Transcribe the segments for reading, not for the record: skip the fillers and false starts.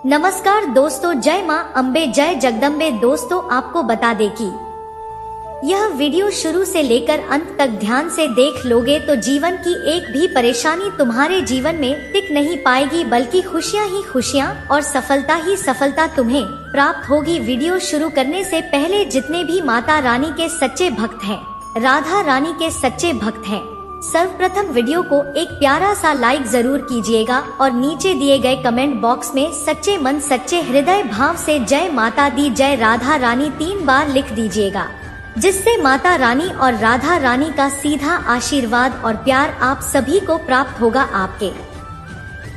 नमस्कार दोस्तों, जय मां अम्बे, जय जगदम्बे। दोस्तों, आपको बता दें कि यह वीडियो शुरू से लेकर अंत तक ध्यान से देख लोगे तो जीवन की एक भी परेशानी तुम्हारे जीवन में टिक नहीं पाएगी, बल्कि खुशियां ही खुशियां और सफलता ही सफलता तुम्हें प्राप्त होगी। वीडियो शुरू करने से पहले जितने भी माता रानी के सच्चे भक्त हैं, राधा रानी के सच्चे भक्त हैं, सर्वप्रथम वीडियो को एक प्यारा सा लाइक जरूर कीजिएगा और नीचे दिए गए कमेंट बॉक्स में सच्चे मन सच्चे हृदय भाव से जय माता दी, जय राधा रानी 3 बार लिख दीजिएगा, जिससे माता रानी और राधा रानी का सीधा आशीर्वाद और प्यार आप सभी को प्राप्त होगा, आपके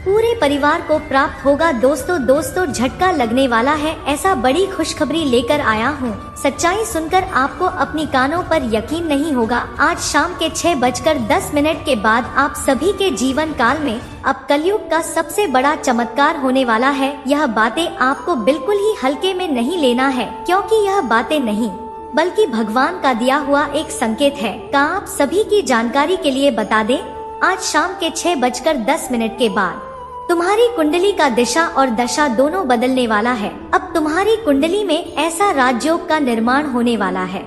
पूरे परिवार को प्राप्त होगा। दोस्तों झटका लगने वाला है, ऐसा बड़ी खुशखबरी लेकर आया हूँ। सच्चाई सुनकर आपको अपनी कानों पर यकीन नहीं होगा। आज शाम के 6:10 के बाद आप सभी के जीवन काल में अब कलयुग का सबसे बड़ा चमत्कार होने वाला है। यह बातें आपको बिल्कुल ही हल्के में नहीं लेना है, क्योंकि यह बातें नहीं बल्कि भगवान का दिया हुआ एक संकेत है। का आप सभी की जानकारी के लिए बता दें, आज शाम के 6:10 के बाद तुम्हारी कुंडली का दिशा और दशा दोनों बदलने वाला है। अब तुम्हारी कुंडली में ऐसा राजयोग का निर्माण होने वाला है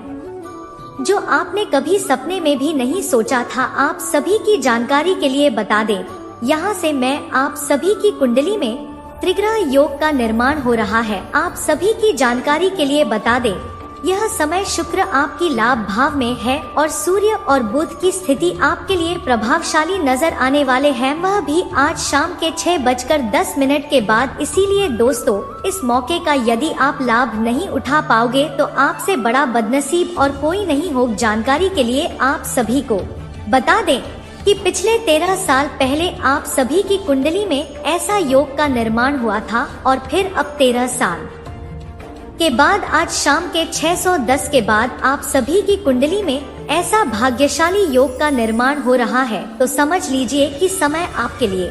जो आपने कभी सपने में भी नहीं सोचा था। आप सभी की जानकारी के लिए बता दें, यहाँ से मैं आप सभी की कुंडली में त्रिग्रह योग का निर्माण हो रहा है। आप सभी की जानकारी के लिए बता दें, यह समय शुक्र आपकी लाभ भाव में है और सूर्य और बुध की स्थिति आपके लिए प्रभावशाली नजर आने वाले हैं, वह भी आज शाम के 6:10 के बाद। इसीलिए दोस्तों, इस मौके का यदि आप लाभ नहीं उठा पाओगे तो आपसे बड़ा बदनसीब और कोई नहीं हो। जानकारी के लिए आप सभी को बता दें कि पिछले 13 साल पहले आप सभी की कुंडली में ऐसा योग का निर्माण हुआ था और फिर अब 13 साल के बाद आज शाम के 6:10 के बाद आप सभी की कुंडली में ऐसा भाग्यशाली योग का निर्माण हो रहा है। तो समझ लीजिए कि समय आपके लिए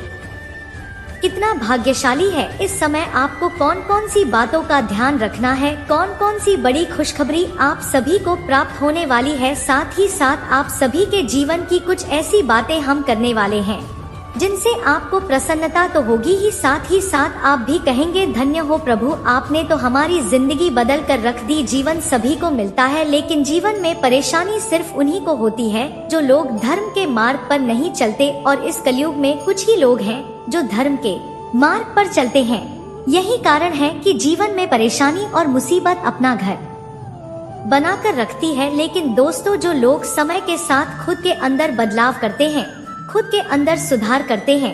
कितना भाग्यशाली है। इस समय आपको कौन कौन सी बातों का ध्यान रखना है, कौन कौन सी बड़ी खुशखबरी आप सभी को प्राप्त होने वाली है। साथ ही साथ आप सभी के जीवन की कुछ ऐसी बातें हम करने वाले हैं जिनसे आपको प्रसन्नता तो होगी ही साथ आप भी कहेंगे, धन्य हो प्रभु, आपने तो हमारी जिंदगी बदल कर रख दी। जीवन सभी को मिलता है, लेकिन जीवन में परेशानी सिर्फ उन्हीं को होती है जो लोग धर्म के मार्ग पर नहीं चलते। और इस कलयुग में कुछ ही लोग हैं जो धर्म के मार्ग पर चलते हैं। यही कारण है कि जीवन में परेशानी और मुसीबत अपना घर बनाकर रखती है। लेकिन दोस्तों, जो लोग समय के साथ खुद के अंदर बदलाव करते हैं, खुद के अंदर सुधार करते हैं,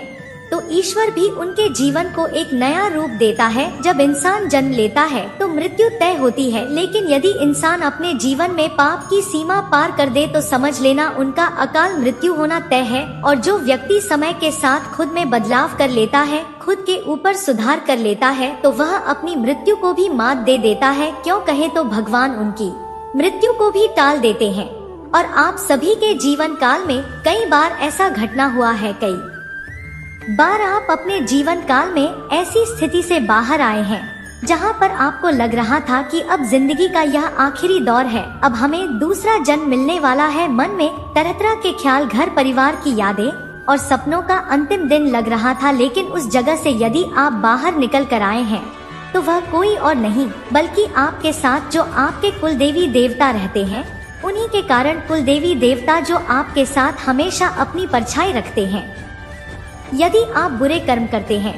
तो ईश्वर भी उनके जीवन को एक नया रूप देता है। जब इंसान जन्म लेता है तो मृत्यु तय होती है, लेकिन यदि इंसान अपने जीवन में पाप की सीमा पार कर दे तो समझ लेना उनका अकाल मृत्यु होना तय है। और जो व्यक्ति समय के साथ खुद में बदलाव कर लेता है, खुद के ऊपर सुधार कर लेता है, तो वह अपनी मृत्यु को भी मात दे देता है। क्यों कहे तो भगवान उनकी मृत्यु को भी टाल देते हैं। और आप सभी के जीवन काल में कई बार ऐसा घटना हुआ है, कई बार आप अपने जीवन काल में ऐसी स्थिति से बाहर आए हैं जहां पर आपको लग रहा था कि अब जिंदगी का यह आखिरी दौर है, अब हमें दूसरा जन्म मिलने वाला है। मन में तरह तरह के ख्याल, घर परिवार की यादें और सपनों का अंतिम दिन लग रहा था। लेकिन उस जगह से यदि आप बाहर निकल कर आए हैं तो वह कोई और नहीं बल्कि आपके साथ जो आपके कुल देवी देवता रहते हैं, उन्हीं के कारण कुल देवी देवता जो आपके साथ हमेशा अपनी परछाई रखते हैं। यदि आप बुरे कर्म करते हैं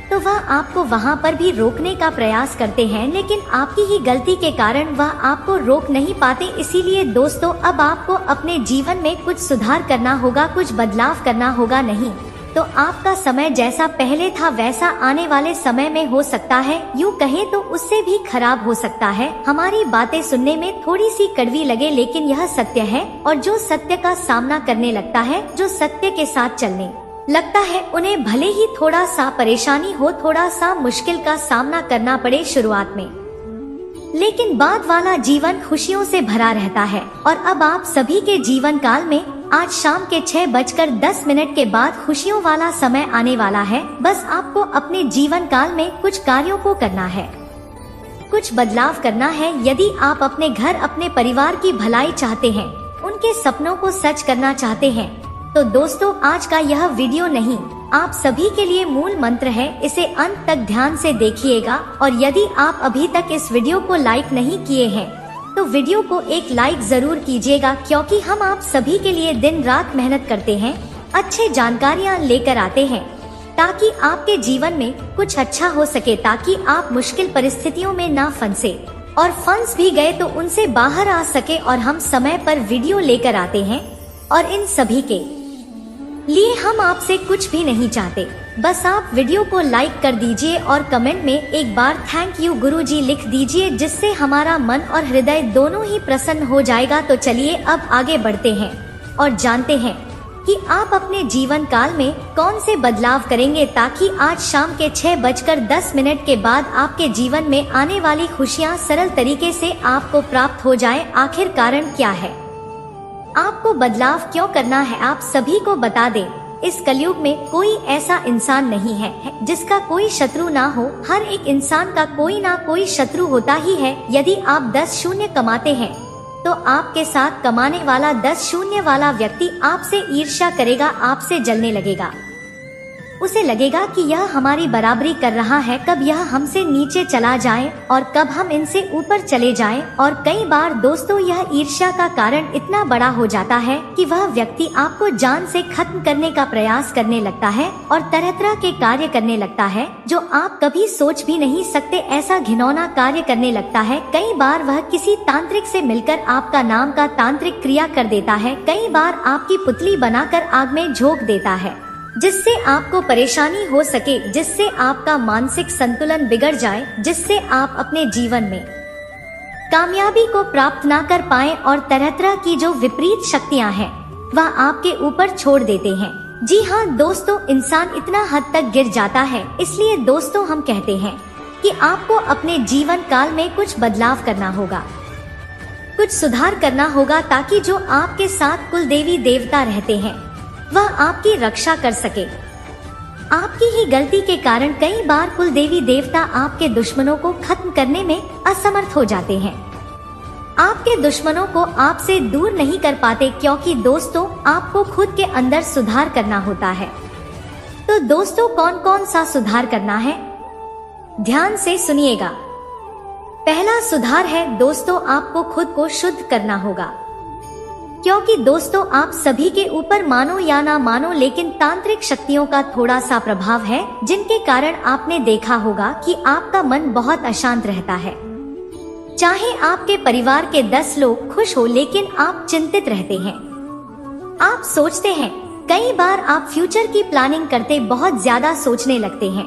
तो वह आपको वहां पर भी रोकने का प्रयास करते हैं, लेकिन आपकी ही गलती के कारण वह आपको रोक नहीं पाते। इसीलिए दोस्तों, अब आपको अपने जीवन में कुछ सुधार करना होगा, कुछ बदलाव करना होगा। नहीं तो आपका समय जैसा पहले था वैसा आने वाले समय में हो सकता है, यूँ कहें तो उससे भी खराब हो सकता है। हमारी बातें सुनने में थोड़ी सी कड़वी लगे, लेकिन यह सत्य है। और जो सत्य का सामना करने लगता है, जो सत्य के साथ चलने लगता है, उन्हें भले ही थोड़ा सा परेशानी हो, थोड़ा सा मुश्किल का सामना करना पड़े शुरुआत में, लेकिन बाद वाला जीवन खुशियों से भरा रहता है। और अब आप सभी के जीवन काल में आज शाम के 6:10 के बाद खुशियों वाला समय आने वाला है। बस आपको अपने जीवन काल में कुछ कार्यों को करना है, कुछ बदलाव करना है। यदि आप अपने घर, अपने परिवार की भलाई चाहते हैं, उनके सपनों को सच करना चाहते हैं, तो दोस्तों आज का यह वीडियो नहीं आप सभी के लिए मूल मंत्र है, इसे अंत तक ध्यान से देखिएगा। और यदि आप अभी तक इस वीडियो को लाइक नहीं किए हैं तो वीडियो को एक लाइक जरूर कीजिएगा, क्योंकि हम आप सभी के लिए दिन रात मेहनत करते हैं, अच्छे जानकारियाँ लेकर आते हैं ताकि आपके जीवन में कुछ अच्छा हो सके, ताकि आप मुश्किल परिस्थितियों में ना फंसे और फंस भी गए तो उनसे बाहर आ सके। और हम समय पर वीडियो लेकर आते हैं और इन सभी के लिए हम आपसे कुछ भी नहीं चाहते, बस आप वीडियो को लाइक कर दीजिए और कमेंट में एक बार थैंक यू गुरुजी लिख दीजिए, जिससे हमारा मन और हृदय दोनों ही प्रसन्न हो जाएगा। तो चलिए अब आगे बढ़ते हैं और जानते हैं कि आप अपने जीवन काल में कौन से बदलाव करेंगे ताकि आज शाम के 6:10 के बाद आपके जीवन में आने वाली खुशियां सरल तरीके से आपको प्राप्त हो जाएं। आखिर कारण क्या है, आपको बदलाव क्यों करना है, आप सभी को बता दें। इस कलयुग में कोई ऐसा इंसान नहीं है जिसका कोई शत्रु ना हो। हर एक इंसान का कोई ना कोई शत्रु होता ही है। यदि आप 10 शून्य कमाते हैं तो आपके साथ कमाने वाला 10 शून्य वाला व्यक्ति आपसे ईर्ष्या करेगा, आपसे जलने लगेगा। उसे लगेगा कि यह हमारी बराबरी कर रहा है, कब यह हमसे नीचे चला जाए और कब हम इनसे ऊपर चले जाएं। और कई बार दोस्तों यह ईर्ष्या का कारण इतना बड़ा हो जाता है कि वह व्यक्ति आपको जान से खत्म करने का प्रयास करने लगता है और तरह तरह के कार्य करने लगता है जो आप कभी सोच भी नहीं सकते। ऐसा घिनौना कार्य करने लगता है। कई बार वह किसी तांत्रिक से मिलकर आपका नाम का तांत्रिक क्रिया कर देता है। कई बार आपकी पुतली बनाकर आग में झोंक देता है, जिससे आपको परेशानी हो सके, जिससे आपका मानसिक संतुलन बिगड़ जाए, जिससे आप अपने जीवन में कामयाबी को प्राप्त ना कर पाएं और तरह तरह की जो विपरीत शक्तियां हैं वह आपके ऊपर छोड़ देते हैं। जी हाँ दोस्तों, इंसान इतना हद तक गिर जाता है। इसलिए दोस्तों हम कहते हैं कि आपको अपने जीवन काल में कुछ बदलाव करना होगा, कुछ सुधार करना होगा, ताकि जो आपके साथ कुल देवी देवता रहते हैं वह आपकी रक्षा कर सके। आपकी ही गलती के कारण कई बार कुल देवी देवता आपके दुश्मनों को खत्म करने में असमर्थ हो जाते हैं। आपके दुश्मनों को आपसे दूर नहीं कर पाते, क्योंकि दोस्तों आपको खुद के अंदर सुधार करना होता है। तो दोस्तों कौन कौन सा सुधार करना है, ध्यान से सुनिएगा। पहला सुधार है दोस्तों, आपको खुद को शुद्ध करना होगा, क्योंकि दोस्तों आप सभी के ऊपर मानो या ना मानो लेकिन तांत्रिक शक्तियों का थोड़ा सा प्रभाव है, जिनके कारण आपने देखा होगा कि आपका मन बहुत अशांत रहता है। चाहे आपके परिवार के 10 लोग खुश हो, लेकिन आप चिंतित रहते हैं। आप सोचते हैं, कई बार आप फ्यूचर की प्लानिंग करते बहुत ज्यादा सोचने लगते हैं।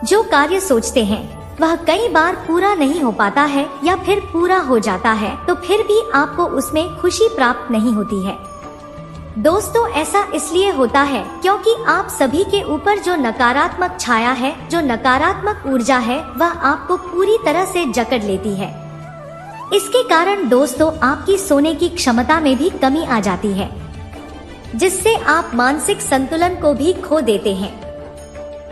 जो कार्य सोचते हैं वह कई बार पूरा नहीं हो पाता है, या फिर पूरा हो जाता है तो फिर भी आपको उसमें खुशी प्राप्त नहीं होती है। दोस्तों ऐसा इसलिए होता है क्योंकि आप सभी के ऊपर जो नकारात्मक छाया है, जो नकारात्मक ऊर्जा है, वह आपको पूरी तरह से जकड़ लेती है। इसके कारण दोस्तों आपकी सोने की क्षमता में भी कमी आ जाती है, जिससे आप मानसिक संतुलन को भी खो देते हैं।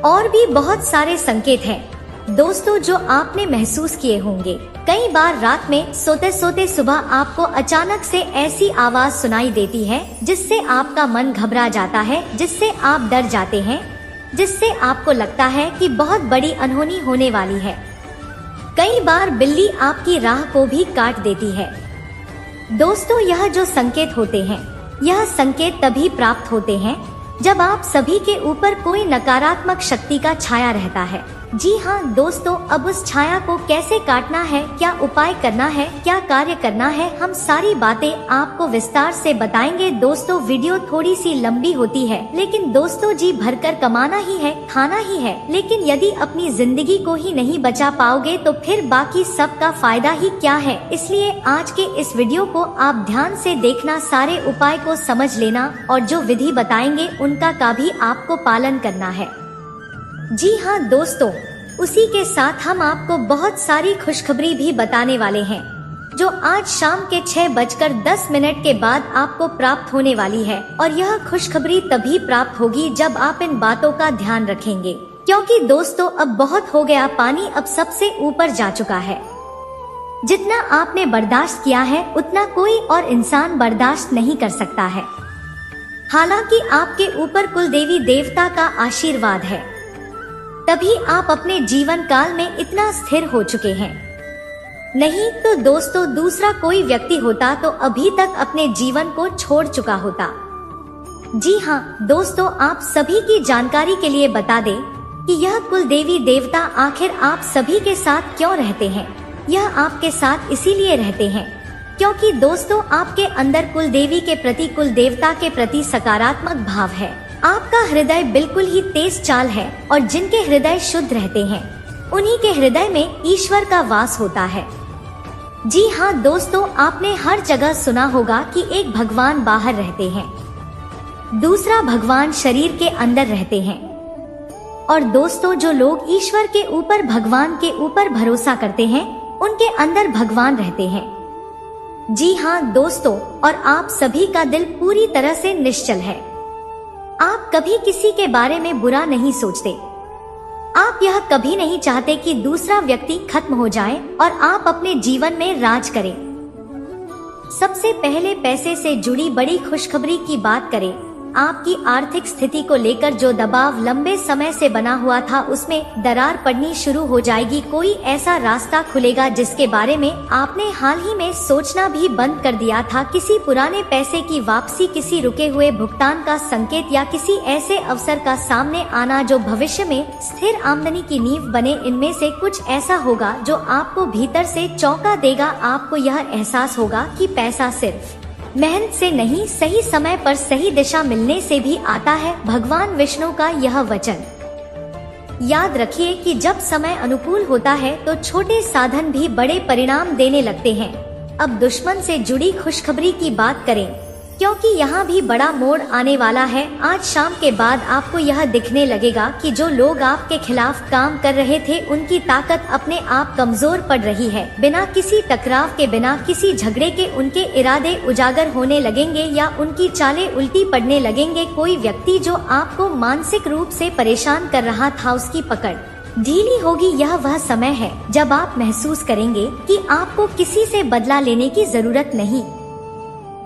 और भी बहुत सारे संकेत हैं दोस्तों जो आपने महसूस किए होंगे। कई बार रात में सोते सोते सुबह आपको अचानक से ऐसी आवाज सुनाई देती है जिससे आपका मन घबरा जाता है, जिससे आप डर जाते हैं, जिससे आपको लगता है कि बहुत बड़ी अनहोनी होने वाली है। कई बार बिल्ली आपकी राह को भी काट देती है। दोस्तों यह जो संकेत होते हैं, यह संकेत तभी प्राप्त होते हैं जब आप सभी के ऊपर कोई नकारात्मक शक्ति का छाया रहता है। जी हाँ दोस्तों, अब उस छाया को कैसे काटना है, क्या उपाय करना है, क्या कार्य करना है, हम सारी बातें आपको विस्तार से बताएंगे। दोस्तों वीडियो थोड़ी सी लंबी होती है, लेकिन दोस्तों जी भरकर कमाना ही है, खाना ही है, लेकिन यदि अपनी जिंदगी को ही नहीं बचा पाओगे तो फिर बाकी सब का फायदा ही क्या है। इसलिए आज के इस वीडियो को आप ध्यान से देखना, सारे उपाय को समझ लेना और जो विधि बताएंगे उनका का भी आपको पालन करना है। जी हाँ दोस्तों, उसी के साथ हम आपको बहुत सारी खुशखबरी भी बताने वाले हैं जो आज शाम के 6:10 के बाद आपको प्राप्त होने वाली है। और यह खुशखबरी तभी प्राप्त होगी जब आप इन बातों का ध्यान रखेंगे, क्योंकि दोस्तों अब बहुत हो गया, पानी अब सबसे ऊपर जा चुका है। जितना आपने बर्दाश्त किया है उतना कोई और इंसान बर्दाश्त नहीं कर सकता है। हालांकि आपके ऊपर कुल देवी देवता का आशीर्वाद है, तभी आप अपने जीवन काल में इतना स्थिर हो चुके हैं। नहीं तो दोस्तों दूसरा कोई व्यक्ति होता तो अभी तक अपने जीवन को छोड़ चुका होता। जी हाँ दोस्तों, आप सभी की जानकारी के लिए बता दें कि यह कुल देवी देवता आखिर आप सभी के साथ क्यों रहते हैं। यह आपके साथ इसीलिए रहते हैं क्योंकि दोस्तों आपके अंदर कुल देवी के प्रति, कुल देवता के प्रति सकारात्मक भाव है। आपका हृदय बिल्कुल ही तेज चाल है और जिनके हृदय शुद्ध रहते हैं उन्हीं के हृदय में ईश्वर का वास होता है। जी हाँ दोस्तों, आपने हर जगह सुना होगा कि एक भगवान बाहर रहते हैं, दूसरा भगवान शरीर के अंदर रहते हैं। और दोस्तों जो लोग ईश्वर के ऊपर, भगवान के ऊपर भरोसा करते हैं उनके अंदर भगवान रहते हैं। जी हाँ दोस्तों, और आप सभी का दिल पूरी तरह से निश्चल है। आप कभी किसी के बारे में बुरा नहीं सोचते। आप यह कभी नहीं चाहते कि दूसरा व्यक्ति खत्म हो जाए और आप अपने जीवन में राज करें। सबसे पहले पैसे से जुड़ी बड़ी खुशखबरी की बात करें। आपकी आर्थिक स्थिति को लेकर जो दबाव लंबे समय से बना हुआ था उसमें दरार पड़नी शुरू हो जाएगी। कोई ऐसा रास्ता खुलेगा जिसके बारे में आपने हाल ही में सोचना भी बंद कर दिया था। किसी पुराने पैसे की वापसी, किसी रुके हुए भुगतान का संकेत या किसी ऐसे अवसर का सामने आना जो भविष्य में स्थिर आमदनी की नींव बने। इनमें से कुछ ऐसा होगा जो आपको भीतर से चौंका देगा। आपको यह एहसास होगा कि पैसा सिर्फ मेहनत से नहीं, सही समय पर सही दिशा मिलने से भी आता है। भगवान विष्णु का यह वचन याद रखिए कि जब समय अनुकूल होता है तो छोटे साधन भी बड़े परिणाम देने लगते हैं। अब दुश्मन से जुड़ी खुशखबरी की बात करें क्योंकि यहाँ भी बड़ा मोड़ आने वाला है। आज शाम के बाद आपको यह दिखने लगेगा कि जो लोग आपके खिलाफ काम कर रहे थे उनकी ताकत अपने आप कमजोर पड़ रही है। बिना किसी टकराव के, बिना किसी झगड़े के उनके इरादे उजागर होने लगेंगे या उनकी चालें उल्टी पड़ने लगेंगे। कोई व्यक्ति जो आपको मानसिक रूप से परेशान कर रहा था उसकी पकड़ ढीली होगी। यह वह समय है जब आप महसूस करेंगे कि आपको किसी से बदला लेने की जरूरत नहीं,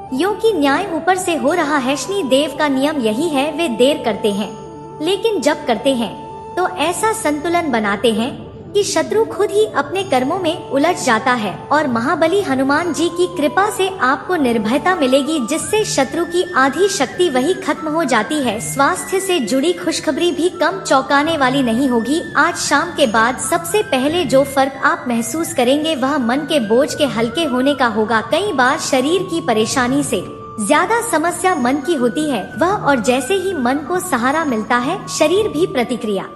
क्योंकि न्याय ऊपर से हो रहा है। शनि देव का नियम यही है, वे देर करते हैं लेकिन जब करते हैं तो ऐसा संतुलन बनाते हैं कि शत्रु खुद ही अपने कर्मों में उलझ जाता है। और महाबली हनुमान जी की कृपा से आपको निर्भयता मिलेगी जिससे शत्रु की आधी शक्ति वही खत्म हो जाती है। स्वास्थ्य से जुड़ी खुशखबरी भी कम चौंकाने वाली नहीं होगी। आज शाम के बाद सबसे पहले जो फर्क आप महसूस करेंगे वह मन के बोझ के हल्के होने का होगा। कई बार शरीर की परेशानी से ज्यादा समस्या मन की होती है वह, और जैसे ही मन को सहारा मिलता है शरीर भी प्रतिक्रिया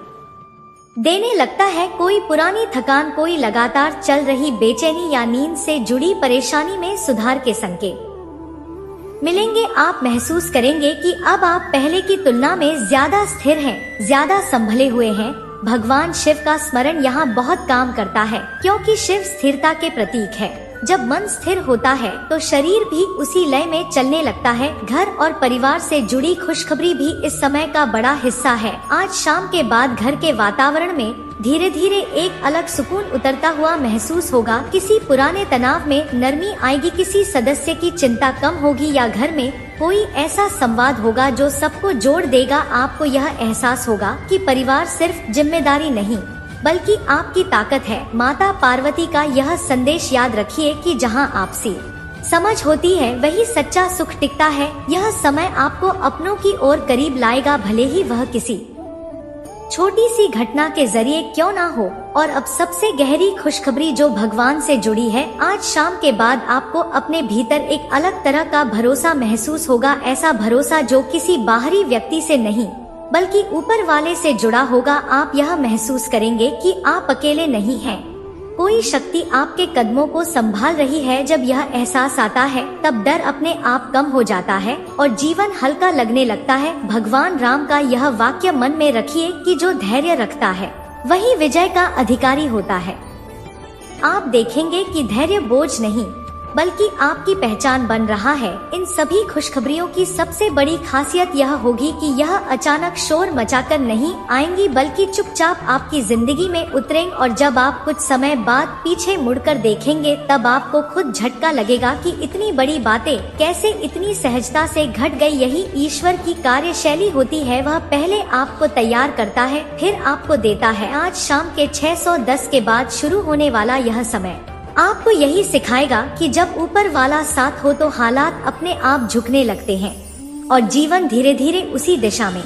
देने लगता है। कोई पुरानी थकान, कोई लगातार चल रही बेचैनी या नींद से जुड़ी परेशानी में सुधार के संकेत मिलेंगे। आप महसूस करेंगे कि अब आप पहले की तुलना में ज्यादा स्थिर हैं, ज्यादा संभले हुए हैं। भगवान शिव का स्मरण यहाँ बहुत काम करता है क्योंकि शिव स्थिरता के प्रतीक है। जब मन स्थिर होता है तो शरीर भी उसी लय में चलने लगता है। घर और परिवार से जुड़ी खुशखबरी भी इस समय का बड़ा हिस्सा है। आज शाम के बाद घर के वातावरण में धीरे धीरे एक अलग सुकून उतरता हुआ महसूस होगा। किसी पुराने तनाव में नरमी आएगी, किसी सदस्य की चिंता कम होगी या घर में कोई ऐसा संवाद होगा जो सबको जोड़ देगा। आपको यह एहसास होगा कि परिवार सिर्फ जिम्मेदारी नहीं बल्कि आपकी ताकत है। माता पार्वती का यह संदेश याद रखिए कि जहां आपसी समझ होती है वही सच्चा सुख टिकता है। यह समय आपको अपनों की ओर करीब लाएगा, भले ही वह किसी छोटी सी घटना के जरिए क्यों ना हो। और अब सबसे गहरी खुशखबरी जो भगवान से जुड़ी है। आज शाम के बाद आपको अपने भीतर एक अलग तरह का भरोसा महसूस होगा। ऐसा भरोसा जो किसी बाहरी व्यक्ति से नहीं बल्कि ऊपर वाले से जुड़ा होगा। आप यह महसूस करेंगे कि आप अकेले नहीं हैं, कोई शक्ति आपके कदमों को संभाल रही है। जब यह एहसास आता है तब डर अपने आप कम हो जाता है और जीवन हल्का लगने लगता है। भगवान राम का यह वाक्य मन में रखिए कि जो धैर्य रखता है वही विजय का अधिकारी होता है। आप देखेंगे कि धैर्य बोझ नहीं बल्कि आपकी पहचान बन रहा है। इन सभी खुशखबरियों की सबसे बड़ी खासियत यह होगी कि यह अचानक शोर मचाकर नहीं आएंगी, बल्कि चुपचाप आपकी जिंदगी में उतरेंगे और जब आप कुछ समय बाद पीछे मुड़कर देखेंगे तब आपको खुद झटका लगेगा कि इतनी बड़ी बातें कैसे इतनी सहजता से घट गई। यही ईश्वर की कार्यशैली होती है, वह पहले आपको तैयार करता है फिर आपको देता है। आज शाम के 6:10 के बाद शुरू होने वाला यह समय आपको यही सिखाएगा कि जब ऊपर वाला साथ हो तो हालात अपने आप झुकने लगते हैं और जीवन धीरे धीरे उसी दिशा में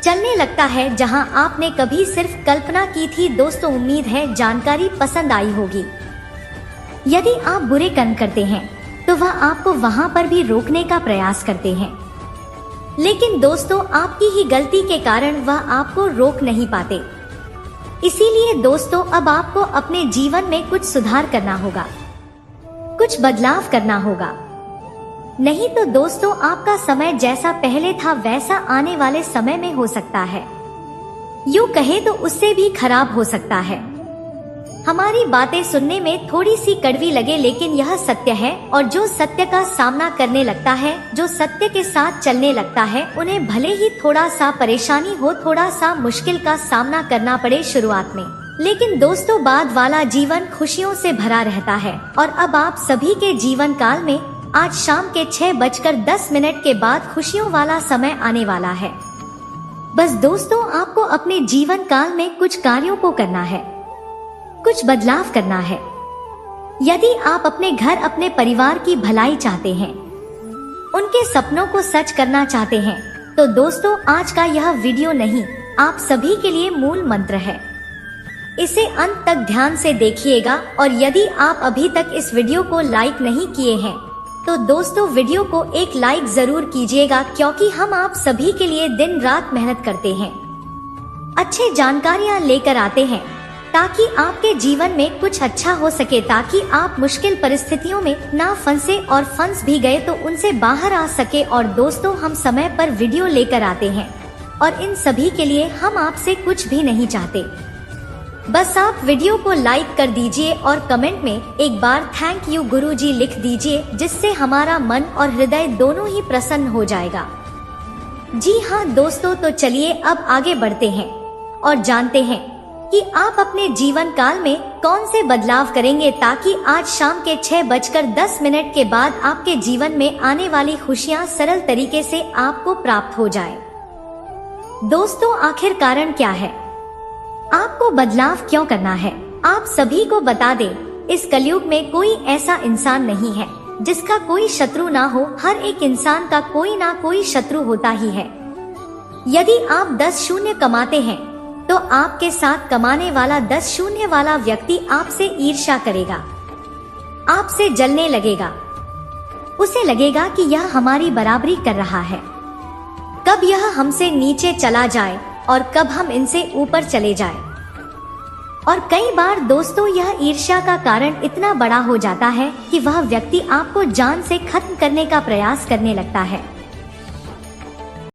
चलने लगता है जहां आपने कभी सिर्फ कल्पना की थी। दोस्तों, उम्मीद है जानकारी पसंद आई होगी। यदि आप बुरे कर्म करते हैं तो वह आपको वहां पर भी रोकने का प्रयास करते हैं, लेकिन दोस्तों आपकी ही गलती के कारण वह आपको रोक नहीं पाते। इसीलिए दोस्तों अब आपको अपने जीवन में कुछ सुधार करना होगा, कुछ बदलाव करना होगा, नहीं तो दोस्तों आपका समय जैसा पहले था वैसा आने वाले समय में हो सकता है। यूं कहे तो उससे भी खराब हो सकता है। हमारी बातें सुनने में थोड़ी सी कड़वी लगे, लेकिन यह सत्य है और जो सत्य का सामना करने लगता है, जो सत्य के साथ चलने लगता है, उन्हें भले ही थोड़ा सा परेशानी हो, थोड़ा सा मुश्किल का सामना करना पड़े शुरुआत में, लेकिन दोस्तों बाद वाला जीवन खुशियों से भरा रहता है। और अब आप सभी के जीवन काल में आज शाम के 6:10 के बाद खुशियों वाला समय आने वाला है। बस दोस्तों आपको अपने जीवन काल में कुछ कार्यों को करना है, कुछ बदलाव करना है। यदि आप अपने घर, अपने परिवार की भलाई चाहते हैं, उनके सपनों को सच करना चाहते हैं, तो दोस्तों आज का यह वीडियो नहीं आप सभी के लिए मूल मंत्र है। इसे अंत तक ध्यान से देखिएगा और यदि आप अभी तक इस वीडियो को लाइक नहीं किए हैं तो दोस्तों वीडियो को एक लाइक जरूर कीजिएगा, क्योंकि हम आप सभी के लिए दिन रात मेहनत करते हैं, अच्छे जानकारियां लेकर आते हैं ताकि आपके जीवन में कुछ अच्छा हो सके, ताकि आप मुश्किल परिस्थितियों में ना फंसे और फंस भी गए तो उनसे बाहर आ सके। और दोस्तों हम समय पर वीडियो लेकर आते हैं और इन सभी के लिए हम आपसे कुछ भी नहीं चाहते, बस आप वीडियो को लाइक कर दीजिए और कमेंट में एक बार थैंक यू गुरुजी लिख दीजिए, जिससे हमारा मन और हृदय दोनों ही प्रसन्न हो जाएगा। जी हाँ दोस्तों, तो चलिए अब आगे बढ़ते हैं और जानते हैं कि आप अपने जीवन काल में कौन से बदलाव करेंगे ताकि आज शाम के 6:10 के बाद आपके जीवन में आने वाली खुशियां सरल तरीके से आपको प्राप्त हो जाए। दोस्तों आखिर कारण क्या है, आपको बदलाव क्यों करना है? आप सभी को बता दें, इस कलयुग में कोई ऐसा इंसान नहीं है जिसका कोई शत्रु ना हो। हर एक इंसान का कोई ना कोई शत्रु होता ही है। यदि आप 10 शून्य कमाते हैं तो आपके साथ कमाने वाला 10 शून्य वाला व्यक्ति आपसे ईर्ष्या करेगा, आपसे जलने लगेगा, उसे लगेगा कि यह हमारी बराबरी कर रहा है, कब यह हमसे नीचे चला जाए और कब हम इनसे ऊपर चले जाए। और कई बार दोस्तों यह ईर्ष्या का कारण इतना बड़ा हो जाता है कि वह व्यक्ति आपको जान से खत्म करने का प्रयास करने लगता है।